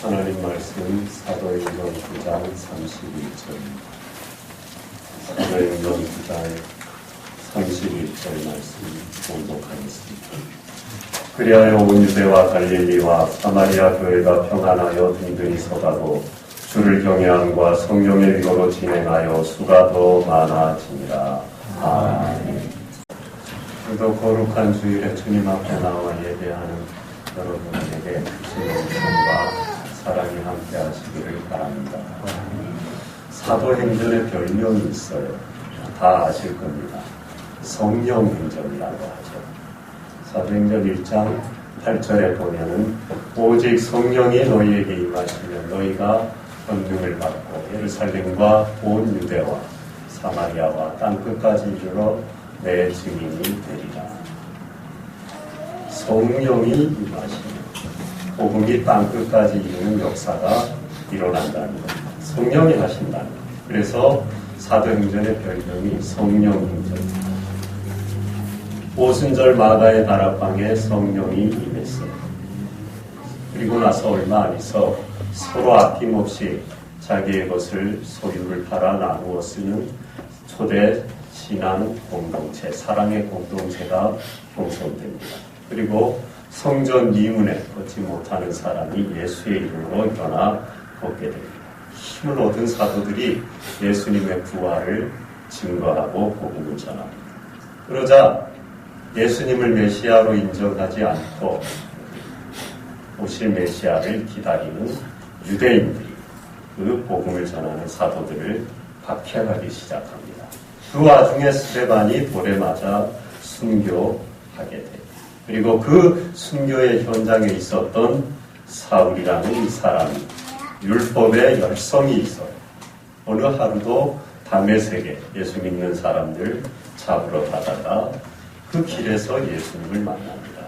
하나님 말씀 사도행전 9장 31절입니다. 사도행전 9장 31절 말씀 봉독하겠습니다. 그리하여 온 유대와 갈릴리와 사마리아 교회가 평안하여 든든히 서가고 주를 경외함과 성령의 위로로 진행하여 수가 더 많아지니라. 아멘. 그도 거룩한 주일에 주님 앞에 나와 예배하는 여러분에게 주의 은총과 사랑이 함께 하시기를 바랍니다. 사도행전의 별명이 있어요. 다 아실 겁니다. 성령행전이라고 하죠. 사도행전 1장 8절에 보면은 오직 성령이 너희에게 임하시면 너희가 권능을 받고 예루살렘과 온 유대와 사마리아와 땅끝까지 이르러 내 증인이 되리라. 성령이 임하시면 복음이 땅끝까지 이르는 역사가 일어난다는 것. 성령이 하신다는 것. 그래서 사도행전의 별명이 성령행전입니다. 오순절 마가의 다락방에 성령이 임했어요. 그리고 나서 얼마 안 있어 서로 아낌없이 자기의 것을 소유를 팔아 나누어 쓰는 초대 신앙 공동체, 사랑의 공동체가 형성됩니다. 그리고 성전 이문에 걷지 못하는 사람이 예수의 이름으로 일어나 걷게 됩니다. 힘을 얻은 사도들이 예수님의 부활을 증거하고 복음을 전합니다. 그러자 예수님을 메시아로 인정하지 않고 오실 메시아를 기다리는 유대인들이 그 복음을 전하는 사도들을 박해하기 시작합니다. 그 와중에 스데반이 돌에 맞아 순교하게 됩니다. 그리고 그 순교의 현장에 있었던 사울이라는 이 사람이 율법에 열성이 있어요. 어느 하루도 다메섹에 예수 믿는 사람들 잡으러 가다가 그 길에서 예수님을 만납니다.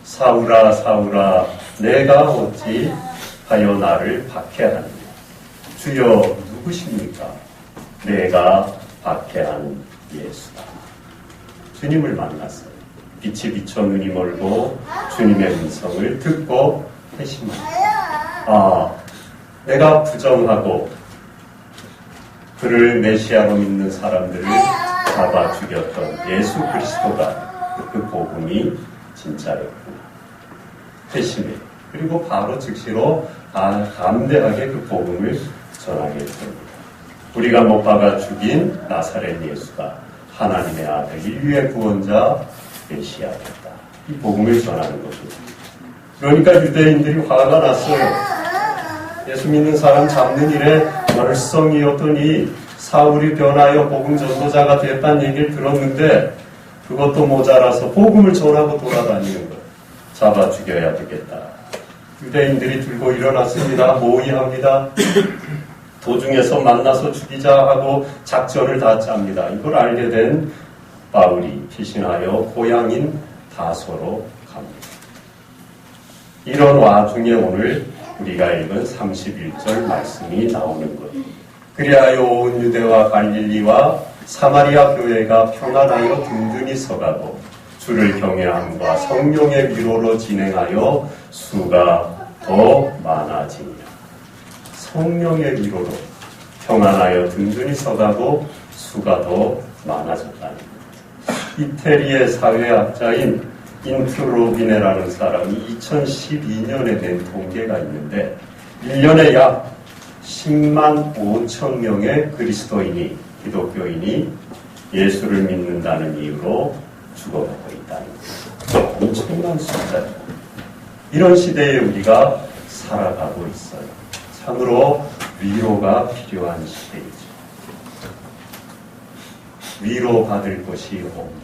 사울아 사울아 내가 어찌 하여 나를 박해하느냐. 주여 누구십니까? 내가 박해하는 예수다. 주님을 만났어요. 빛이 비쳐 눈이 멀고 주님의 음성을 듣고 회심합니다. 내가 부정하고 그를 메시아로 믿는 사람들을 잡아 죽였던 예수 그리스도가 그 복음이 진짜였구나. 회심해. 그리고 바로 즉시로 담대하게 그 복음을 전하게 됩니다. 우리가 못 박아 죽인 나사렛 예수가 하나님의 아들 인류의 구원자 메시아였다. 이 복음을 전하는 것입니다. 그러니까 유대인들이 화가 났어요. 예수 믿는 사람 잡는 일에 열성이었더니 사울이 변하여 복음 전도자가 됐다는 얘기를 들었는데 그것도 모자라서 복음을 전하고 돌아다니는 것. 잡아 죽여야 되겠다. 유대인들이 들고 일어났습니다. 모의합니다. 도중에서 만나서 죽이자 하고 작전을 다 짭니다. 이걸 알게 된 바울이 피신하여 고향인 다소로 갑니다. 이런 와중에 오늘 우리가 읽은 31절 말씀이 나오는 것. 그리하여 온 유대와 갈릴리와 사마리아 교회가 평안하여 든든히 서가고 주를 경외함과 성령의 위로로 진행하여 수가 더 많아지니라. 성령의 위로로 평안하여 든든히 서가고 수가 더 많아졌다는 것. 이태리의 사회학자인 인트로비네라는 사람이 2012년에 낸 통계가 있는데 1년에 약 10만 5천 명의 그리스도인이, 기독교인이 예수를 믿는다는 이유로 죽어가고 있다는 것. 엄청난 숫자예요. 이런 시대에 우리가 살아가고 있어요. 참으로 위로가 필요한 시대이죠. 위로받을 것이 없는 겁니다.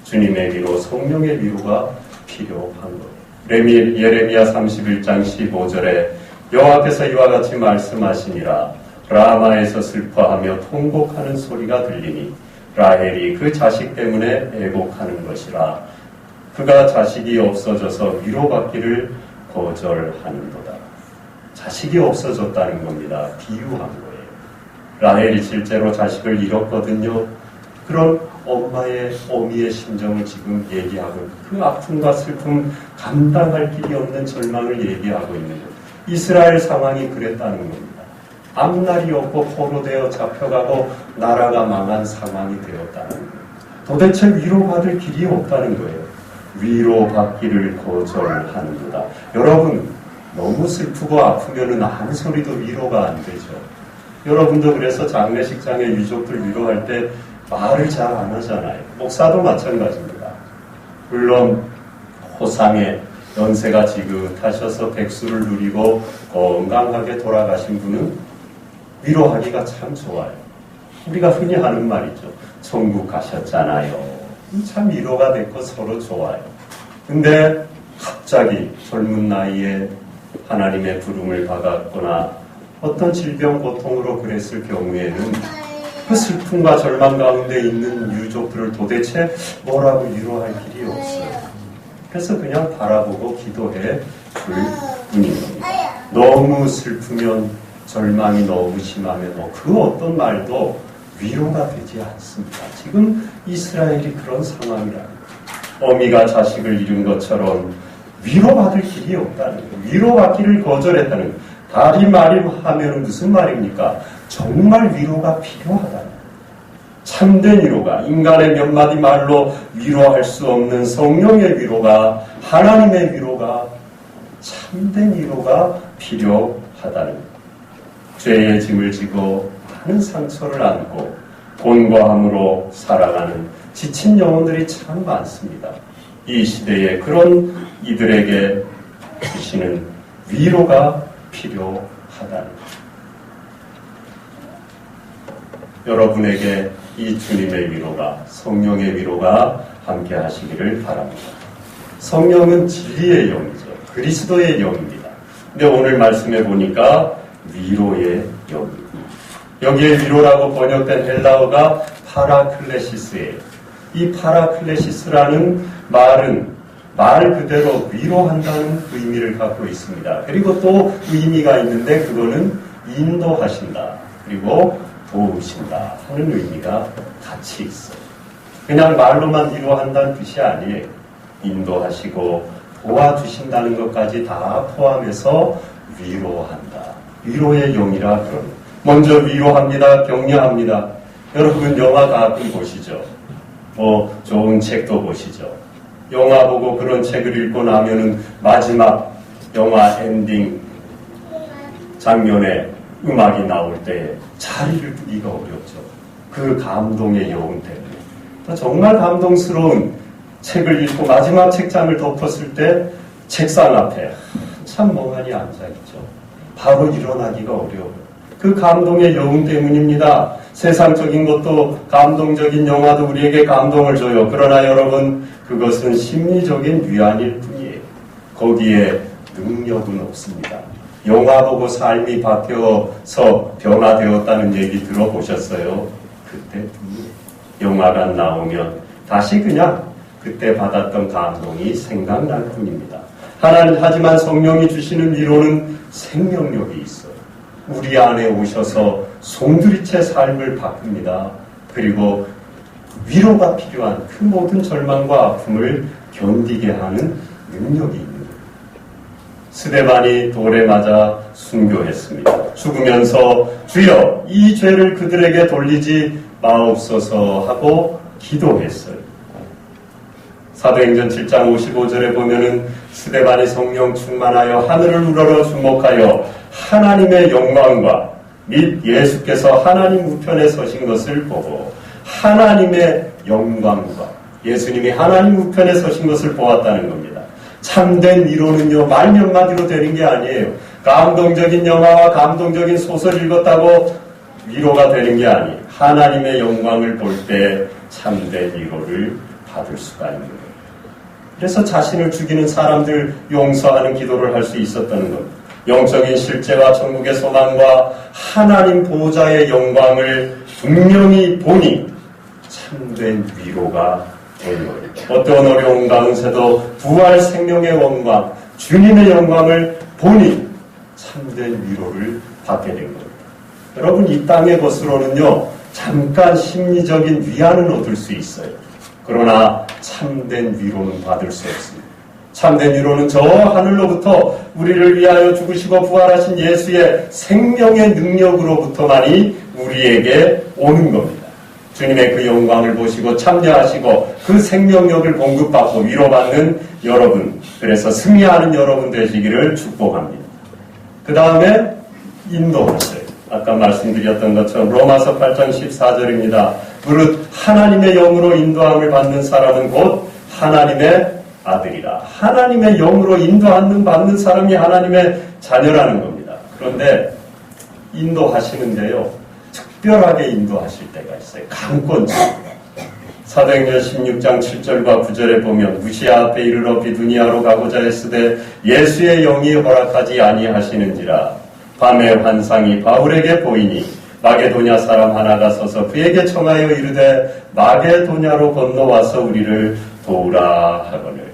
주님의 위로, 성령의 위로가 필요한 거예요. 예레미야 31장 15절에 여호와께서 이와 같이 말씀하시니라. 라마에서 슬퍼하며 통곡하는 소리가 들리니 라헬이 그 자식 때문에 애곡하는 것이라. 그가 자식이 없어져서 위로받기를 거절하는도다. 자식이 없어졌다는 겁니다. 비유한 거예요. 라헬이 실제로 자식을 잃었거든요. 그런 엄마의 어미의 심정을 지금 얘기하고 그 아픔과 슬픔 감당할 길이 없는 절망을 얘기하고 있는 거예요. 이스라엘 상황이 그랬다는 겁니다. 앞날이 없고 포로되어 잡혀가고 나라가 망한 상황이 되었다는 거예요. 도대체 위로받을 길이 없다는 거예요. 위로받기를 거절하는도다. 여러분, 너무 슬프고 아프면은 아무 소리도 위로가 안 되죠. 여러분도 그래서 장례식장에 유족들 위로할 때 말을 잘 안 하잖아요. 목사도 마찬가지입니다. 물론 호상에 연세가 지긋하셔서 백수를 누리고 건강하게 돌아가신 분은 위로하기가 참 좋아요. 우리가 흔히 하는 말이죠. 천국 가셨잖아요. 참 위로가 됐고 서로 좋아요. 근데 갑자기 젊은 나이에 하나님의 부름을 받았거나 어떤 질병 고통으로 그랬을 경우에는 그 슬픔과 절망 가운데 있는 유족들을 도대체 뭐라고 위로할 길이 없어요. 그래서 그냥 바라보고 기도해 줄 뿐인 겁니다. 너무 슬프면, 절망이 너무 심하면 그 어떤 말도 위로가 되지 않습니다. 지금 이스라엘이 그런 상황이랍니다. 어미가 자식을 잃은 것처럼 위로받을 길이 없다는 거예요. 위로받기를 거절했다는 거예요. 다리 말이 하면 무슨 말입니까? 정말 위로가 필요하다는 거예요. 참된 위로가, 인간의 몇 마디 말로 위로할 수 없는 성령의 위로가, 하나님의 위로가, 참된 위로가 필요하다는 거예요. 죄의 짐을 지고 많은 상처를 안고 곤고함으로 살아가는 지친 영혼들이 참 많습니다. 이 시대에 그런 이들에게 주시는 위로가 필요하다는 것. 여러분에게 이 주님의 위로가, 성령의 위로가 함께 하시기를 바랍니다. 성령은 진리의 영이죠. 그리스도의 영입니다. 근데 오늘 말씀해 보니까 위로의 영입니다. 여기에 위로라고 번역된 헬라어가 파라클레시스예요. 이 파라클레시스라는 말은 말 그대로 위로한다는 의미를 갖고 있습니다. 그리고 또 의미가 있는데 그거는 인도하신다. 그리고 도우신다 하는 의미가 같이 있어요. 그냥 말로만 위로한다는 뜻이 아니에요. 인도하시고 도와주신다는 것까지 다 포함해서 위로한다. 위로의 영이라 그럽니다. 먼저 위로합니다. 격려합니다. 여러분 영화 가끔 보시죠. 좋은 책도 보시죠. 영화 보고 그런 책을 읽고 나면은 마지막 영화 엔딩 장면에 음악이 나올 때 자리를 두기가 어렵죠. 그 감동의 여운 때문에. 정말 감동스러운 책을 읽고 마지막 책장을 덮었을 때 책상 앞에 참 멍하니 앉아있죠. 바로 일어나기가 어려워요. 그 감동의 여운 때문입니다. 세상적인 것도 감동적인 영화도 우리에게 감동을 줘요. 그러나 여러분, 그것은 심리적인 위안일 뿐이에요. 거기에 능력은 없습니다. 영화 보고 삶이 바뀌어서 변화되었다는 얘기 들어보셨어요? 그때뿐이에요. 영화관 나오면 다시 그냥 그때 받았던 감동이 생각날 뿐입니다. 하지만 성령이 주시는 위로는 생명력이 있어요. 우리 안에 오셔서 송두리째 삶을 바꿉니다. 그리고 위로가 필요한 그 모든 절망과 아픔을 견디게 하는 능력이 있는 거예요. 스데반이 돌에 맞아 순교했습니다. 죽으면서 주여 이 죄를 그들에게 돌리지 마옵소서 하고 기도했어요. 사도행전 7장 55절에 보면은 스데반이 성령 충만하여 하늘을 우러러 주목하여 하나님의 영광과 및 예수께서 하나님 우편에 서신 것을 보고 하나님의 영광과 예수님이 하나님 우편에 서신 것을 보았다는 겁니다. 참된 위로는요, 말 몇 마디로 되는 게 아니에요. 감동적인 영화와 감동적인 소설 읽었다고 위로가 되는 게 아니에요. 하나님의 영광을 볼 때 참된 위로를 받을 수가 있는 거예요. 그래서 자신을 죽이는 사람들 용서하는 기도를 할 수 있었다는 겁니다. 영적인 실제와 천국의 소망과 하나님 보호자의 영광을 분명히 보니 참된 위로가 되는 거예요. 어떤 어려운 가운데서도 부활 생명의 영광, 주님의 영광을 보니 참된 위로를 받게 된 겁니다. 여러분, 이 땅의 것으로는요, 잠깐 심리적인 위안은 얻을 수 있어요. 그러나 참된 위로는 받을 수 없습니다. 참된 위로는 저 하늘로부터 우리를 위하여 죽으시고 부활하신 예수의 생명의 능력으로부터만이 우리에게 오는 겁니다. 주님의 그 영광을 보시고 참여하시고 그 생명력을 공급받고 위로받는 여러분, 그래서 승리하는 여러분 되시기를 축복합니다. 그 다음에 인도하세요. 아까 말씀드렸던 것처럼 로마서 8장 14절입니다. 무릇 하나님의 영으로 인도함을 받는 사람은 곧 하나님의 아들이라. 하나님의 영으로 인도하는 받는 사람이 하나님의 자녀라는 겁니다. 그런데 인도하시는데요, 특별하게 인도하실 때가 있어요. 강권적으로. 사도행전 16장 7절과 9절에 보면 무시아 앞에 이르러 비두니아로 가고자 했으되 예수의 영이 허락하지 아니하시는지라. 밤에 환상이 바울에게 보이니 마게도냐 사람 하나가 서서 그에게 청하여 이르되 마게도냐로 건너와서 우리를 도우라 하거늘.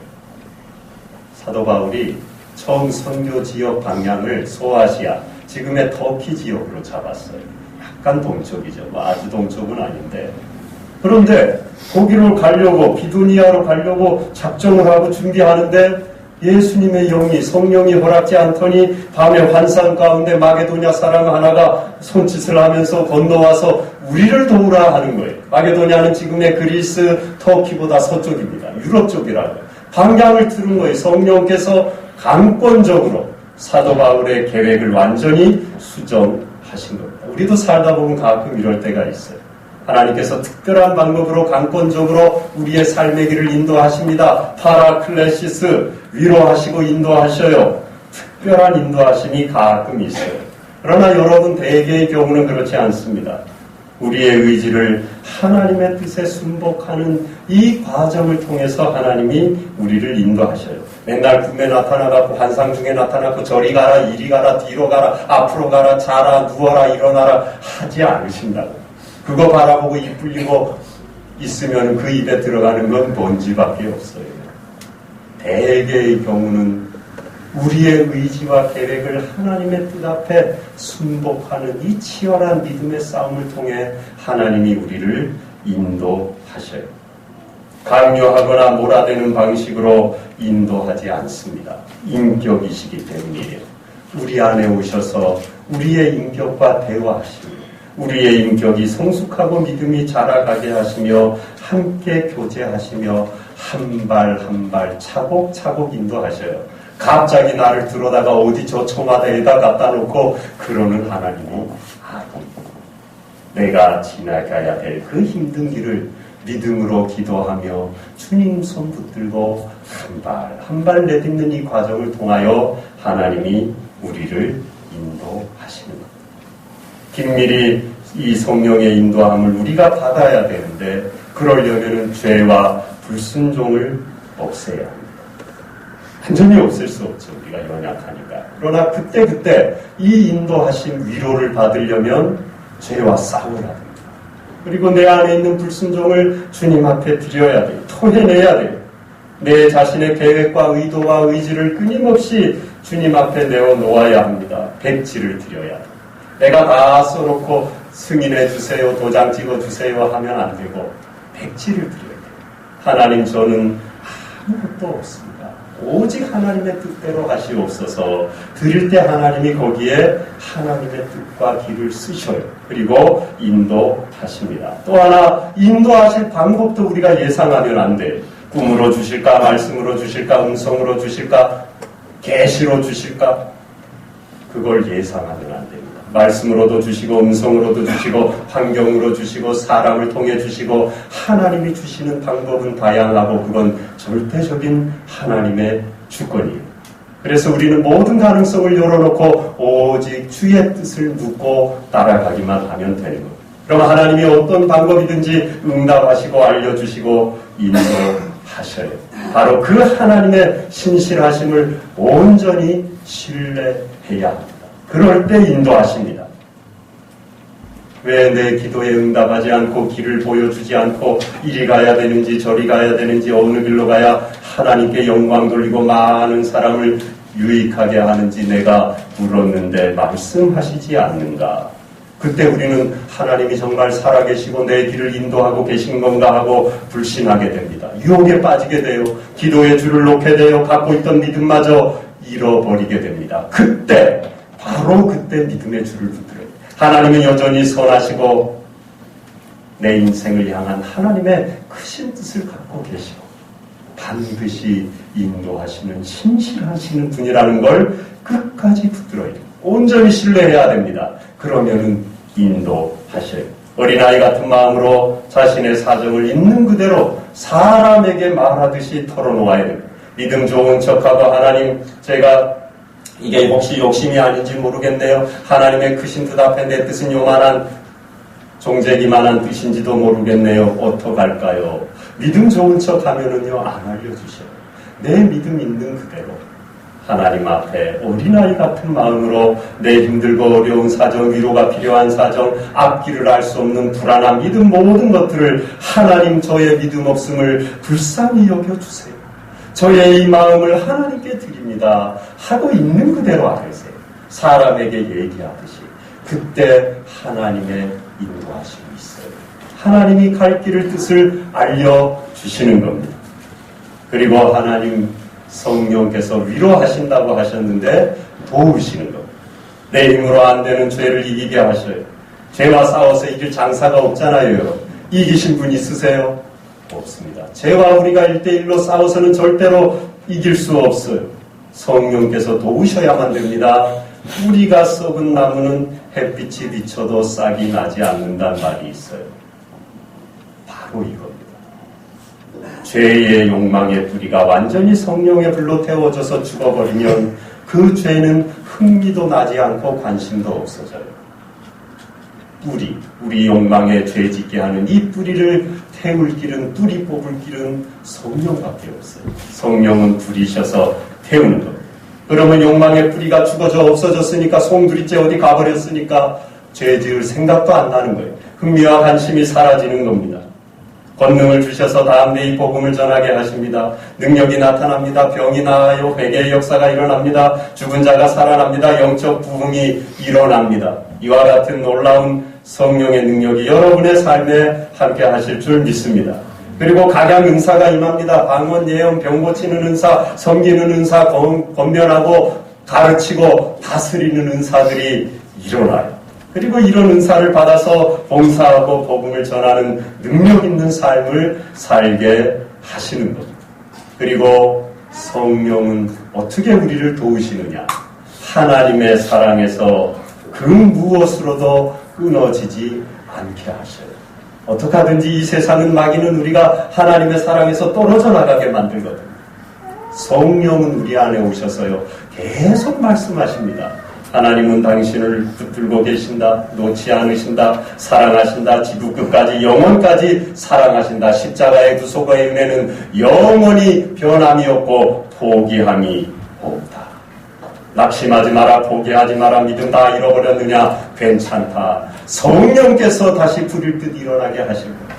사도 바울이 처음 선교 지역 방향을 소아시아, 지금의 터키 지역으로 잡았어요. 약간 동쪽이죠. 아주 동쪽은 아닌데. 그런데 거기로 가려고, 비두니아로 가려고 작정을 하고 준비하는데 예수님의 영이, 성령이 허락지 않더니 밤에 환상 가운데 마게도냐 사람 하나가 손짓을 하면서 건너와서 우리를 도우라 하는 거예요. 마게도냐는 지금의 그리스, 터키보다 서쪽입니다. 유럽 쪽이라고요. 방향을 틀은 거예요. 성령께서 강권적으로 사도 바울의 계획을 완전히 수정하신 겁니다. 우리도 살다 보면 가끔 이럴 때가 있어요. 하나님께서 특별한 방법으로 강권적으로 우리의 삶의 길을 인도하십니다. 파라클레시스, 위로하시고 인도하셔요. 특별한 인도하심이 가끔 있어요. 그러나 여러분, 대개의 경우는 그렇지 않습니다. 우리의 의지를 하나님의 뜻에 순복하는 이 과정을 통해서 하나님이 우리를 인도하셔요. 맨날 꿈에 나타나고 환상 중에 나타나고 저리 가라, 이리 가라, 뒤로 가라, 앞으로 가라, 자라, 누워라, 일어나라 하지 않으신다고. 그거 바라보고 입 불리고 있으면 그 입에 들어가는 건 먼지밖에 없어요. 대개의 경우는 우리의 의지와 계획을 하나님의 뜻 앞에 순복하는 이 치열한 믿음의 싸움을 통해 하나님이 우리를 인도하셔요. 강요하거나 몰아대는 방식으로 인도하지 않습니다. 인격이시기 때문이에요. 우리 안에 오셔서 우리의 인격과 대화하시고 우리의 인격이 성숙하고 믿음이 자라가게 하시며 함께 교제하시며 한 발 한 발 차곡차곡 인도하셔요. 갑자기 나를 들어다가 어디 저 초마대에다 갖다 놓고 그러는 하나님이 아니고 내가 지나가야 될 그 힘든 길을 믿음으로 기도하며 주님 손 붙들고 한 발 한 발 내딛는 이 과정을 통하여 하나님이 우리를 인도하시는 겁니다. 긴밀히 이 성령의 인도함을 우리가 받아야 되는데 그러려면 죄와 불순종을 없애야 합니다. 완전히 없앨 수 없죠. 우리가 연약하니까. 그러나 그때 이 인도하신 위로를 받으려면 죄와 싸워야 됩니다. 그리고 내 안에 있는 불순종을 주님 앞에 드려야 돼요. 토해내야 돼요. 내 자신의 계획과 의도와 의지를 끊임없이 주님 앞에 내어놓아야 합니다. 백지를 드려야 돼요. 내가 다 써놓고 승인해 주세요, 도장 찍어 주세요 하면 안 되고 백지를 드려야 돼요. 하나님, 저는 아무것도 없습니다. 오직 하나님의 뜻대로 하시옵소서. 드릴 때 하나님이 거기에 하나님의 뜻과 길을 쓰셔요. 그리고 인도하십니다. 또 하나, 인도하실 방법도 우리가 예상하면 안 돼요. 꿈으로 주실까, 말씀으로 주실까, 음성으로 주실까, 계시로 주실까, 그걸 예상하면 안 됩니다. 말씀으로도 주시고 음성으로도 주시고 환경으로 주시고 사람을 통해 주시고 하나님이 주시는 방법은 다양하고 그건 절대적인 하나님의 주권이에요. 그래서 우리는 모든 가능성을 열어놓고 오직 주의 뜻을 묻고 따라가기만 하면 되는 거예요. 그럼 하나님이 어떤 방법이든지 응답하시고 알려주시고 인도하셔요. 바로 그 하나님의 신실하심을 온전히 신뢰해야 합니다. 그럴 때 인도하십니다. 왜 내 기도에 응답하지 않고 길을 보여주지 않고 이리 가야 되는지 저리 가야 되는지 어느 길로 가야 하나님께 영광 돌리고 많은 사람을 유익하게 하는지 내가 물었는데 말씀하시지 않는가? 그때 우리는 하나님이 정말 살아계시고 내 길을 인도하고 계신 건가 하고 불신하게 됩니다. 유혹에 빠지게 돼요. 기도의 줄을 놓게 돼요. 갖고 있던 믿음마저 잃어버리게 됩니다. 그때 바로 그때 믿음의 줄을 붙들어요. 하나님은 여전히 선하시고 내 인생을 향한 하나님의 크신 뜻을 갖고 계시고 반드시 인도하시는 신실하시는 분이라는 걸 끝까지 붙들어야 돼요. 온전히 신뢰해야 됩니다. 그러면은 인도하셔요. 어린아이 같은 마음으로 자신의 사정을 있는 그대로 사람에게 말하듯이 털어놓아야 됩니다. 믿음 좋은 척하고 하나님 제가 이게 혹시 욕심이 아닌지 모르겠네요. 하나님의 크신 뜻 앞에 내 뜻은 요만한 종재기만한 뜻인지도 모르겠네요. 어떡할까요? 믿음 좋은 척 하면은요, 안 알려주셔요. 내 믿음 있는 그대로 하나님 앞에 어린아이 같은 마음으로 내 힘들고 어려운 사정, 위로가 필요한 사정, 앞길을 알 수 없는 불안한 믿음 모든 것들을 하나님 저의 믿음 없음을 불쌍히 여겨주세요. 저의 이 마음을 하나님께 드립니다. 하고 있는 그대로 알으세요. 사람에게 얘기하듯이. 그때 하나님의 인도하심이 있어요. 하나님이 갈 길을 뜻을 알려주시는 겁니다. 그리고 하나님 성령께서 위로하신다고 하셨는데 도우시는 겁니다. 내 힘으로 안 되는 죄를 이기게 하셔요. 죄와 싸워서 이길 장사가 없잖아요. 이기신 분 있으세요? 없습니다. 죄와 우리가 1대1로 싸워서는 절대로 이길 수 없어요. 성령께서 도우셔야만 됩니다. 뿌리가 썩은 나무는 햇빛이 비쳐도 싹이 나지 않는다는 말이 있어요. 바로 이겁니다. 죄의 욕망의 뿌리가 완전히 성령의 불로 태워져서 죽어버리면 그 죄는 흥미도 나지 않고 관심도 없어져요. 뿌리, 우리 욕망에 죄 짓게 하는 이 뿌리를 태울 길은, 뿌리 뽑을 길은 성령밖에 없어요. 성령은 불이셔서 태우는 겁니다. 그러면 욕망의 뿌리가 죽어져 없어졌으니까 송두리째 어디 가버렸으니까 죄 지을 생각도 안 나는 거예요. 흥미와 관심이 사라지는 겁니다. 권능을 주셔서 다음 내 이 복음을 전하게 하십니다. 능력이 나타납니다. 병이 나아요. 회개의 역사가 일어납니다. 죽은 자가 살아납니다. 영적 부흥이 일어납니다. 이와 같은 놀라운 성령의 능력이 여러분의 삶에 함께 하실 줄 믿습니다. 그리고 각양 은사가 임합니다. 방언, 예언, 병 고치는 은사, 섬기는 은사, 권면하고 가르치고 다스리는 은사들이 일어나요. 그리고 이런 은사를 받아서 봉사하고 복음을 전하는 능력 있는 삶을 살게 하시는 겁니다. 그리고 성령은 어떻게 우리를 도우시느냐? 하나님의 사랑에서 그 무엇으로도 끊어지지 않게 하셔요. 어떻게 하든지 이 세상은 마귀는 우리가 하나님의 사랑에서 떨어져 나가게 만들거든요. 성령은 우리 안에 오셔서요. 계속 말씀하십니다. 하나님은 당신을 붙들고 계신다. 놓지 않으신다. 사랑하신다. 지구 끝까지 영원까지 사랑하신다. 십자가의 구속의 은혜는 영원히 변함이 없고 포기함이 없다. 낙심하지 마라. 포기하지 마라. 믿음 다 잃어버렸느냐? 괜찮다. 성령께서 다시 부릴 듯 일어나게 하실 거다.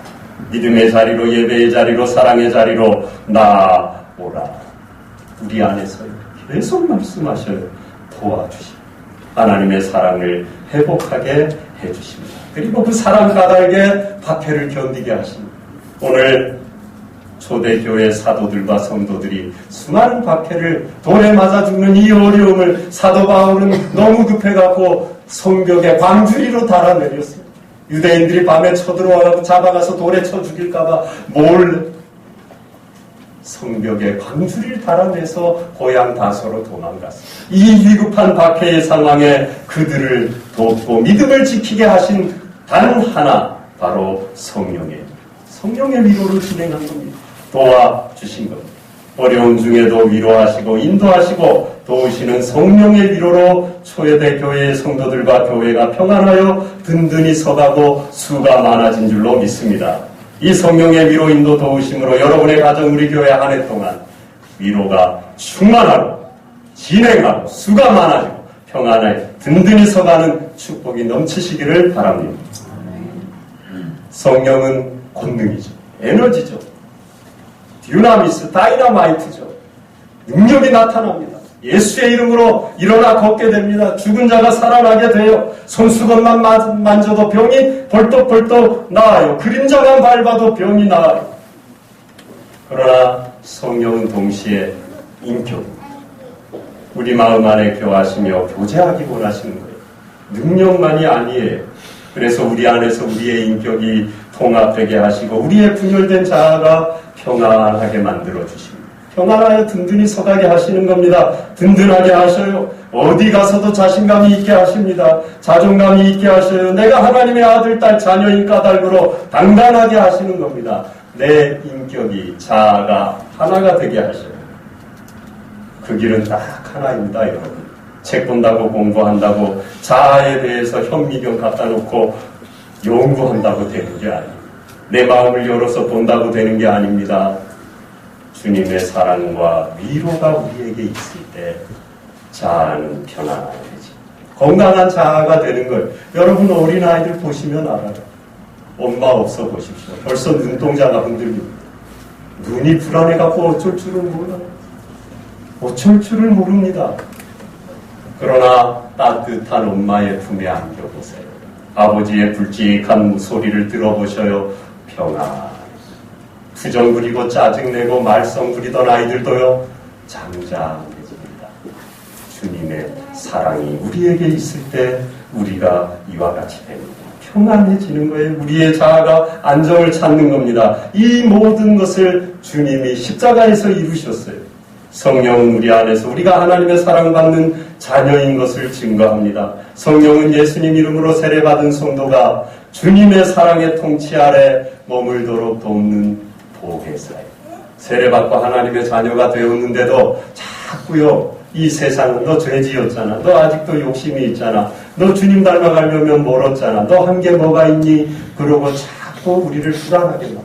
믿음의 자리로, 예배의 자리로, 사랑의 자리로 나오라. 우리 안에서 계속 말씀하셔요. 도와주십니다. 하나님의 사랑을 회복하게 해주십니다. 그리고 그 사랑 까닭에 박해를 견디게 하십니다. 오늘 초대교회 사도들과 성도들이 수많은 박해를 돌에 맞아 죽는 이 어려움을 사도 바울은 너무 급해갖고 성벽에 광주리로 달아내렸어요. 유대인들이 밤에 쳐들어와서 잡아가서 돌에 쳐 죽일까봐 몰래 성벽에 광주리를 달아내서 고향 다소로 도망갔어요. 이 위급한 박해의 상황에 그들을 돕고 믿음을 지키게 하신 단 하나, 바로 성령의 위로를 진행한 겁니다. 도와주신 겁니다. 어려운 중에도 위로하시고 인도하시고 도우시는 성령의 위로로 초대교회 교회의 성도들과 교회가 평안하여 든든히 서가고 수가 많아진 줄로 믿습니다. 이 성령의 위로 인도 도우심으로 여러분의 가정, 우리 교회 한 해 동안 위로가 충만하고 진행하고 수가 많아지고 평안에 든든히 서가는 축복이 넘치시기를 바랍니다. 성령은 권능이죠. 에너지죠. 듀나미스, 다이나마이트죠. 능력이 나타납니다. 예수의 이름으로 일어나 걷게 됩니다. 죽은 자가 살아나게 돼요. 손수건만 만져도 병이 벌떡벌떡 나아요. 그림자만 밟아도 병이 나아요. 그러나 성령은 동시에 인격입니다. 우리 마음 안에 교하시며 교제하기 원하시는 거예요. 능력만이 아니에요. 그래서 우리 안에서 우리의 인격이 통합되게 하시고 우리의 분열된 자아가 평안하게 만들어 주십니다. 평안하여 든든히 서가게 하시는 겁니다. 든든하게 하셔요. 어디 가서도 자신감이 있게 하십니다. 자존감이 있게 하셔요. 내가 하나님의 아들, 딸, 자녀인 까닭으로 당당하게 하시는 겁니다. 내 인격이, 자아가 하나가 되게 하셔요. 그 길은 딱 하나입니다, 여러분. 책 본다고 공부한다고 자아에 대해서 현미경 갖다 놓고 연구한다고 되는 게 아니에요. 내 마음을 열어서 본다고 되는 게 아닙니다. 주님의 사랑과 위로가 우리에게 있을 때 자아는 편안하게 되지. 건강한 자아가 되는 걸 여러분 어린아이들 보시면 알아요. 엄마 없어 보십시오. 벌써 눈동자가 흔들립니다. 눈이 불안해갖고 어쩔 줄은 몰라요. 어쩔 줄을 모릅니다. 그러나 따뜻한 엄마의 품에 안겨보세요. 아버지의 굵직한 소리를 들어보셔요. 평안. 투정 부리고 짜증내고 말썽 부리던 아이들도요. 잠잠해집니다. 주님의 사랑이 우리에게 있을 때 우리가 이와 같이 됩니다. 평안해지는 거예요. 우리의 자아가 안정을 찾는 겁니다. 이 모든 것을 주님이 십자가에서 이루셨어요. 성령은 우리 안에서 우리가 하나님의 사랑받는 자녀인 것을 증거합니다. 성령은 예수님 이름으로 세례받은 성도가 주님의 사랑의 통치 아래 머물도록 돕는 보혜사예요. 세례받고 하나님의 자녀가 되었는데도 자꾸요 이 세상은 너 죄 지었잖아. 너 아직도 욕심이 있잖아. 너 주님 닮아가려면 멀었잖아. 너 한 게 뭐가 있니? 그러고 자꾸 우리를 불안하게 만들어.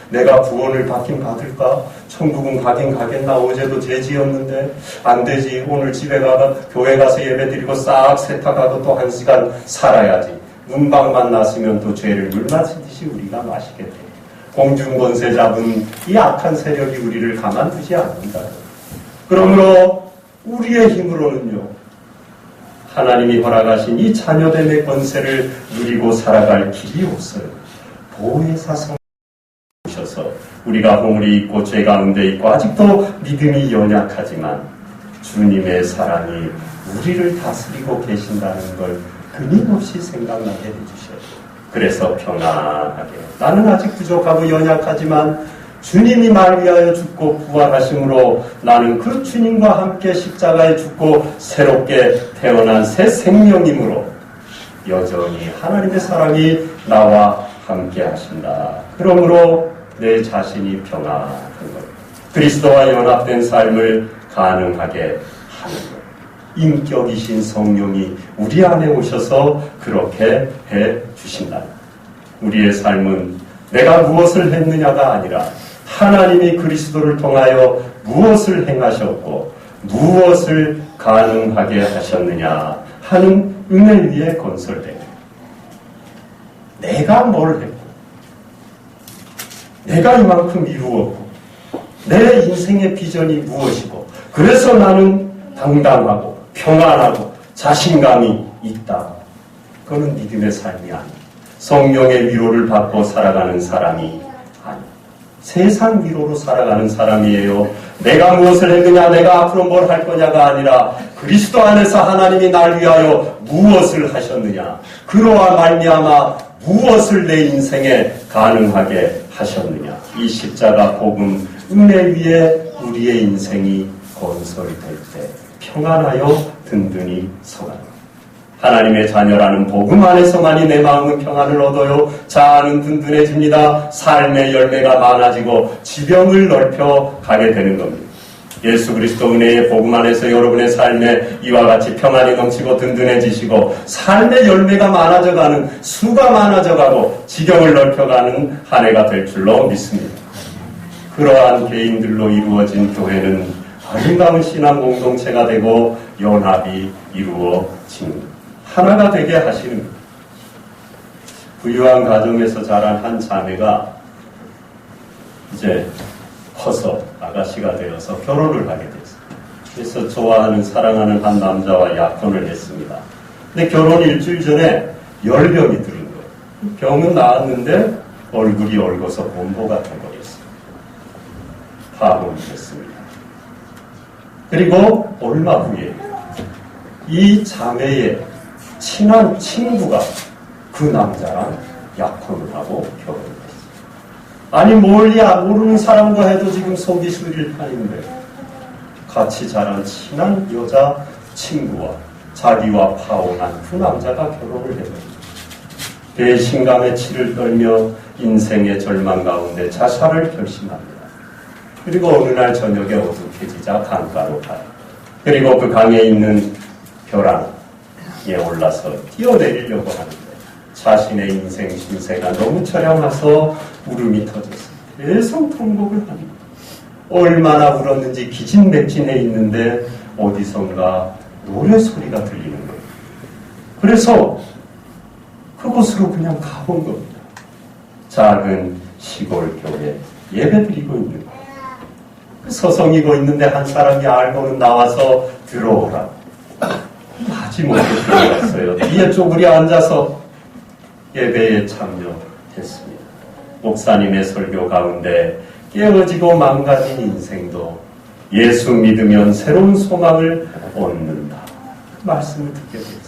내가 구원을 받긴 받을까? 천국은 가긴 가겠나? 어제도 죄 지었는데 안 되지. 오늘 집에 가서 교회 가서 예배 드리고 싹 세탁하고 또 1시간 살아야지. 문방만 났으면 또 죄를 물 마시듯이 우리가 마시게 돼. 공중권세 잡은 이 악한 세력이 우리를 가만두지 않는다. 그러므로 우리의 힘으로는요. 하나님이 허락하신 이 자녀됨의 권세를 누리고 살아갈 길이 없어요. 보혜사 성 오셔서 우리가 허물이 있고 죄 가운데 있고 아직도 믿음이 연약하지만 주님의 사랑이 우리를 다스리고 계신다는 걸 끊임없이 생각나게 해주셔요. 그래서 평안하게 나는 아직 부족하고 연약하지만 주님이 날 위하여 죽고 부활하심으로 나는 그 주님과 함께 십자가에 죽고 새롭게 태어난 새 생명이므로 여전히 하나님의 사랑이 나와 함께 하신다. 그러므로 내 자신이 평안한 것, 그리스도와 연합된 삶을 가능하게 하는 것, 인격이신 성령이 우리 안에 오셔서 그렇게 해 주신다. 우리의 삶은 내가 무엇을 했느냐가 아니라 하나님이 그리스도를 통하여 무엇을 행하셨고 무엇을 가능하게 하셨느냐 하는 은혜 위에 건설됩니다. 내가 뭘 했고 내가 이만큼 이루었고 내 인생의 비전이 무엇이고 그래서 나는 당당하고 평안하고 자신감이 있다. 그거는 믿음의 삶이 아닙니다. 성령의 위로를 받고 살아가는 사람이 아닙니다. 세상 위로로 살아가는 사람이에요. 내가 무엇을 했느냐, 내가 앞으로 뭘 할 거냐가 아니라 그리스도 안에서 하나님이 날 위하여 무엇을 하셨느냐, 그로와 말미암아 무엇을 내 인생에 가능하게 하셨느냐. 이 십자가 복음 은혜 위에 우리의 인생이 건설될 때 평안하여 든든히 서간다. 하나님의 자녀라는 복음 안에서만이 내 마음은 평안을 얻어요. 자아는 든든해집니다. 삶의 열매가 많아지고 지병을 넓혀 가게 되는 겁니다. 예수 그리스도 은혜의 복음 안에서 여러분의 삶에 이와 같이 평안이 넘치고 든든해지시고 삶의 열매가 많아져가는, 수가 많아져가고 지경을 넓혀가는 한 해가 될 줄로 믿습니다. 그러한 개인들로 이루어진 교회는 아름다운 신앙 공동체가 되고 연합이 이루어집니다. 하나가 되게 하시는 거예요. 부유한 가정에서 자란 한 자매가 이제 커서 아가씨가 되어서 결혼을 하게 됐어요. 그래서 좋아하는 사랑하는 한 남자와 약혼을 했습니다. 근데 결혼 일주일 전에 열병이 들은 거예요. 병은 나았는데 얼굴이 얼거서 곰보가 돼버렸어요. 파혼을 했습니다. 그리고 얼마 후에 이 자매의 친한 친구가 그 남자랑 약혼을 하고 결혼을 했어요. 아니 멀리 모르는 사람과 해도 지금 속이 쓰릴 판인데 같이 자란 친한 여자 친구와 자기와 파혼한 그 남자가 결혼을 해버립니다. 배신감에 치를 떨며 인생의 절망 가운데 자살을 결심합니다. 그리고 어느 날 저녁에 어둑해지자 강가로 가요. 그리고 그 강에 있는 벼랑에 올라서 뛰어내리려고 하는데 자신의 인생 신세가 너무 처량해서 울음이 터졌어요. 계속 통곡을 합니다. 얼마나 울었는지 기진맥진해 있는데 어디선가 노래소리가 들리는 거예요. 그래서 그곳으로 그냥 가본 겁니다. 작은 시골 교회 예배드리고 있는 거예요. 서성이고 있는데 한 사람이 알고는 나와서 들어오라. 마지못해 들어갔어요. 뒤에 쪼그려 앉아서 예배에 참여했습니다. 목사님의 설교 가운데 깨어지고 망가진 인생도 예수 믿으면 새로운 소망을 얻는다. 그 말씀을 듣게 되었습니다.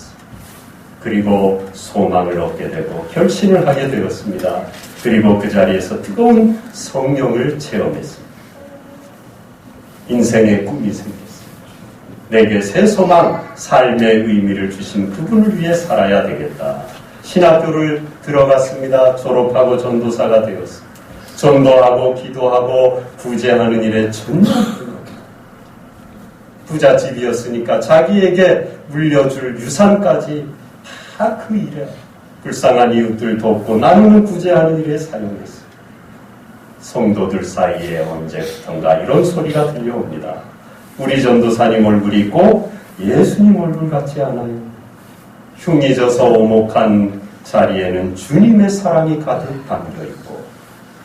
그리고 소망을 얻게 되고 결심을 하게 되었습니다. 그리고 그 자리에서 뜨거운 성령을 체험했습니다. 인생의 꿈이 생겼습니다. 내게 새 소망, 삶의 의미를 주신 그분을 위해 살아야 되겠다. 신학교를 들어갔습니다. 졸업하고 전도사가 되었습니다. 전도하고 기도하고 구제하는 일에 전념합니다. 부잣집이었으니까 자기에게 물려줄 유산까지 다 그 일에 불쌍한 이웃들 돕고 나누는 구제하는 일에 사용했습니다. 성도들 사이에 언제부턴가 이런 소리가 들려옵니다. 우리 전도사님 얼굴이 꼭 예수님 얼굴 같지 않아요? 흉이 져서 오목한 자리에는 주님의 사랑이 가득 담겨있고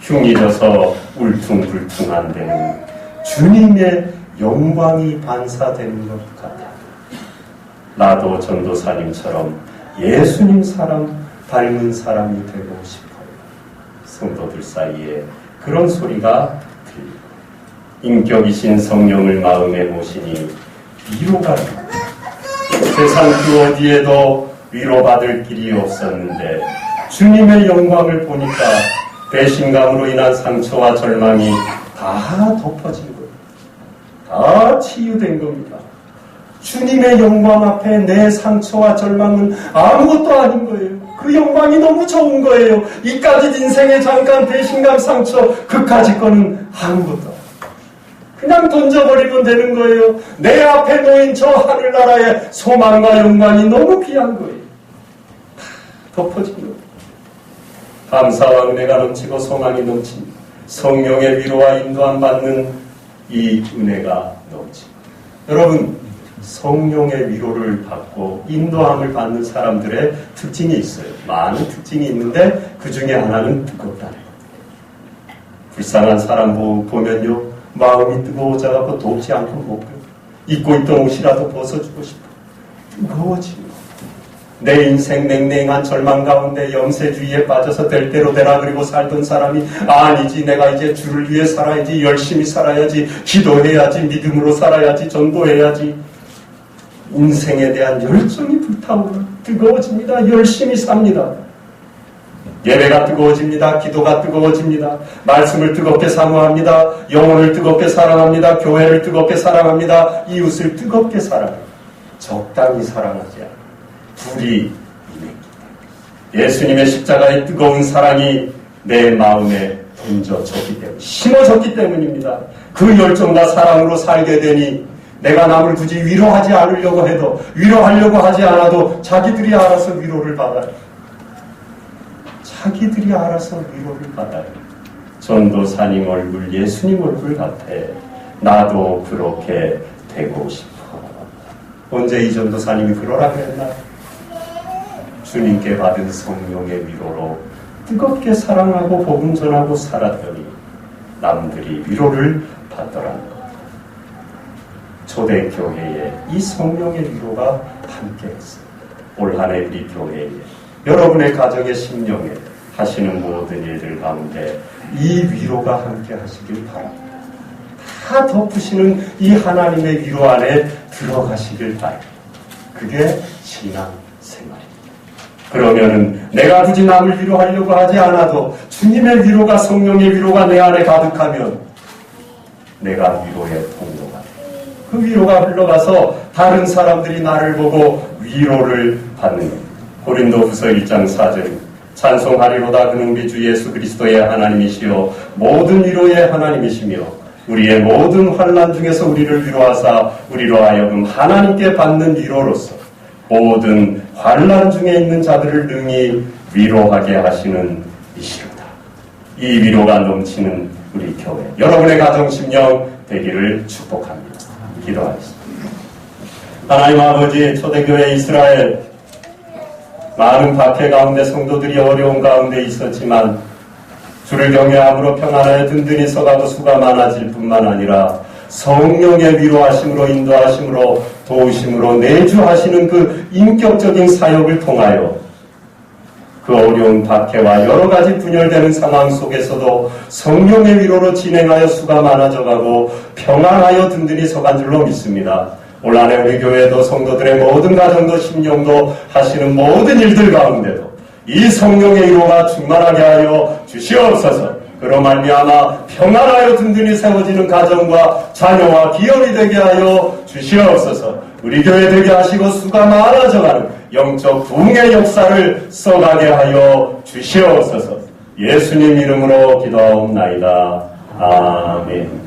흉이 져서 울퉁불퉁한 데는 주님의 영광이 반사되는 것 같아요. 나도 전도사님처럼 예수님 사람 닮은 사람이 되고 싶어요. 성도들 사이에 그런 소리가 들리고 인격이신 성령을 마음에 모시니 위로가 됩니다. 세상 그 어디에도 위로받을 길이 없었는데 주님의 영광을 보니까 배신감으로 인한 상처와 절망이 다 덮어진 거예요. 다 치유된 겁니다. 주님의 영광 앞에 내 상처와 절망은 아무것도 아닌 거예요. 그 영광이 너무 좋은 거예요. 이까지 인생의 잠깐 배신감 상처 그까지 거는 아무것도 그냥 던져버리면 되는 거예요. 내 앞에 놓인 저 하늘나라의 소망과 영광이 너무 귀한 거예요. 덮어진 거예요. 감사와 은혜가 넘치고 소망이 넘친 성령의 위로와 인도함 받는 이 은혜가 넘칩니다. 여러분 성령의 위로를 받고 인도함을 받는 사람들의 특징이 있어요. 많은 특징이 있는데 그 중에 하나는 뜨겁다는 거예요. 불쌍한 사람 보면요 마음이 뜨거워져서 돕지 않고 못 가요. 입고 있던 옷이라도 벗어주고 싶어. 뜨거워지는 거예요. 내 인생 냉랭한 절망 가운데 염세주의에 빠져서 될 대로 되라 그리고 살던 사람이 아니지 내가 이제 주를 위해 살아야지 열심히 살아야지 기도해야지 믿음으로 살아야지 전도해야지 인생에 대한 열정이 불타오르 뜨거워집니다. 열심히 삽니다. 예배가 뜨거워집니다. 기도가 뜨거워집니다. 말씀을 뜨겁게 사모합니다. 영혼을 뜨겁게 사랑합니다. 교회를 뜨겁게 사랑합니다. 이웃을 뜨겁게 사랑합니다. 적당히 사랑하지 않아요. 불이 임했기 때문에 예수님의 십자가의 뜨거운 사랑이 내 마음에 던져졌기 때문에 심어졌기 때문입니다. 그 열정과 사랑으로 살게 되니 내가 남을 굳이 위로하지 않으려고 해도 위로하려고 하지 않아도 자기들이 알아서 위로를 받아요. 자기들이 알아서 위로를 받아요. 전도사님 얼굴 예수님 얼굴 같아. 나도 그렇게 되고 싶어. 언제 이 전도사님이 그러라 그랬나요? 주님께 받은 성령의 위로로 뜨겁게 사랑하고 복음 전하고 살았더니 남들이 위로를 받더라는 것. 초대교회에 이 성령의 위로가 함께했습니다. 올 한 해 우리 교회에 여러분의 가정의 심령에 하시는 모든 일들 가운데 이 위로가 함께 하시길 바랍니다. 다 덮으시는 이 하나님의 위로 안에 들어가시길 바랍니다. 그게 신앙 생활입니다. 그러면은 내가 굳이 남을 위로하려고 하지 않아도 주님의 위로가, 성령의 위로가 내 안에 가득하면 내가 위로의 통로가 돼요. 그 위로가 흘러가서 다른 사람들이 나를 보고 위로를 받는 겁니다. 고린도후서 1장 4절 찬송하리로다 그는 우리 주 예수 그리스도의 하나님이시요 모든 위로의 하나님이시며 우리의 모든 환난 중에서 우리를 위로하사 우리로 하여금 하나님께 받는 위로로서 모든 환난 중에 있는 자들을 능히 위로하게 하시는 이시로다. 이 위로가 넘치는 우리 교회 여러분의 가정 심령 되기를 축복합니다. 기도하겠습니다. 하나님 아버지, 초대교회 이스라엘 많은 박해 가운데 성도들이 어려운 가운데 있었지만 주를 경외함으로 평안하여 든든히 서가고 수가 많아질 뿐만 아니라 성령의 위로하심으로 인도하심으로 도우심으로 내주하시는 그 인격적인 사역을 통하여 그 어려운 박해와 여러 가지 분열되는 상황 속에서도 성령의 위로로 진행하여 수가 많아져가고 평안하여 든든히 서간 줄로 믿습니다. 올 한 해 우리 교회도 성도들의 모든 가정도 심령도 하시는 모든 일들 가운데도 이 성령의 위로가 충만하게 하여 주시옵소서. 그로 말미암아 평안하여 든든히 세워지는 가정과 자녀와 기업이 되게 하여 주시옵소서. 우리 교회 되게 하시고 수가 많아져가는 영적 부흥의 역사를 써가게 하여 주시옵소서. 예수님 이름으로 기도하옵나이다. 아멘.